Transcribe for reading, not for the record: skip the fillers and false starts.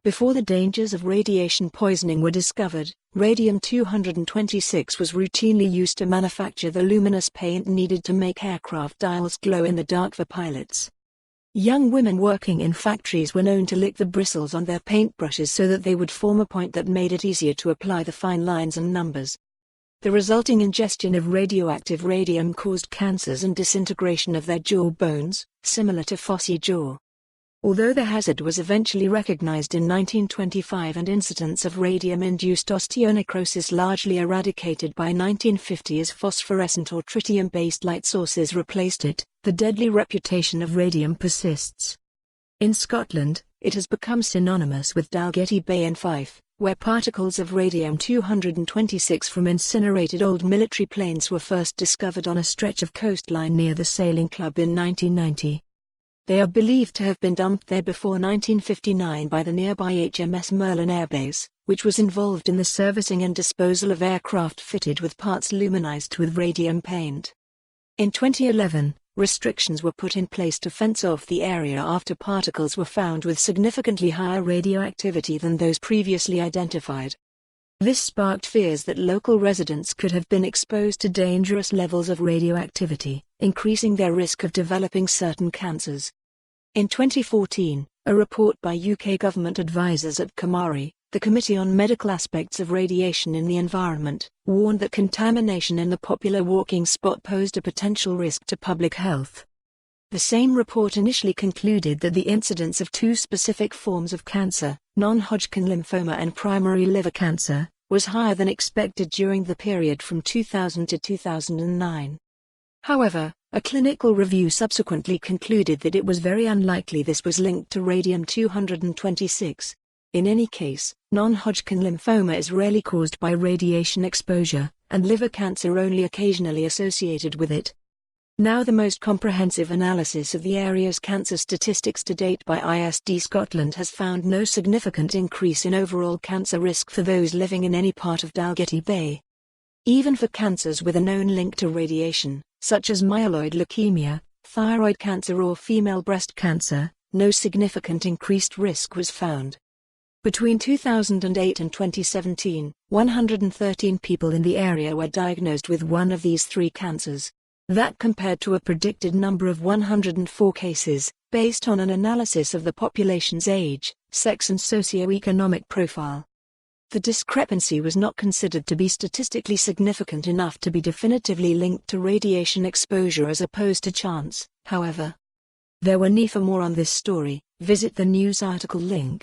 Before the dangers of radiation poisoning were discovered, radium-226 was routinely used to manufacture the luminous paint needed to make aircraft dials glow in the dark for pilots. Young women working in factories were known to lick the bristles on their paintbrushes so that they would form a point that made it easier to apply the fine lines and numbers. The resulting ingestion of radioactive radium caused cancers and disintegration of their jaw bones, similar to phossy jaw. Although the hazard was eventually recognized in 1925 and incidence of radium-induced osteonecrosis largely eradicated by 1950 as phosphorescent or tritium-based light sources replaced it, the deadly reputation of radium persists. In Scotland, it has become synonymous with Dalgety Bay in Fife, where particles of radium-226 from incinerated old military planes were first discovered on a stretch of coastline near the Sailing Club in 1990. They are believed to have been dumped there before 1959 by the nearby HMS Merlin Air Base, which was involved in the servicing and disposal of aircraft fitted with parts luminized with radium paint. In 2011, restrictions were put in place to fence off the area after particles were found with significantly higher radioactivity than those previously identified. This sparked fears that local residents could have been exposed to dangerous levels of radioactivity, increasing their risk of developing certain cancers. In 2014, a report by UK government advisors at CMARI, the Committee on Medical Aspects of Radiation in the Environment, warned that contamination in the popular walking spot posed a potential risk to public health. The same report initially concluded that the incidence of two specific forms of cancer, non-Hodgkin lymphoma and primary liver cancer, was higher than expected during the period from 2000 to 2009. However, a clinical review subsequently concluded that it was very unlikely this was linked to radium-226. In any case, non-Hodgkin lymphoma is rarely caused by radiation exposure, and liver cancer only occasionally associated with it. Now the most comprehensive analysis of the area's cancer statistics to date by ISD Scotland has found no significant increase in overall cancer risk for those living in any part of Dalgety Bay. Even for cancers with a known link to radiation, such as myeloid leukemia, thyroid cancer or female breast cancer, no significant increased risk was found. Between 2008 and 2017, 113 people in the area were diagnosed with one of these three cancers. That compared to a predicted number of 104 cases, based on an analysis of the population's age, sex and socio-economic profile. The discrepancy was not considered to be statistically significant enough to be definitively linked to radiation exposure as opposed to chance, however. For more on this story, visit the news article link.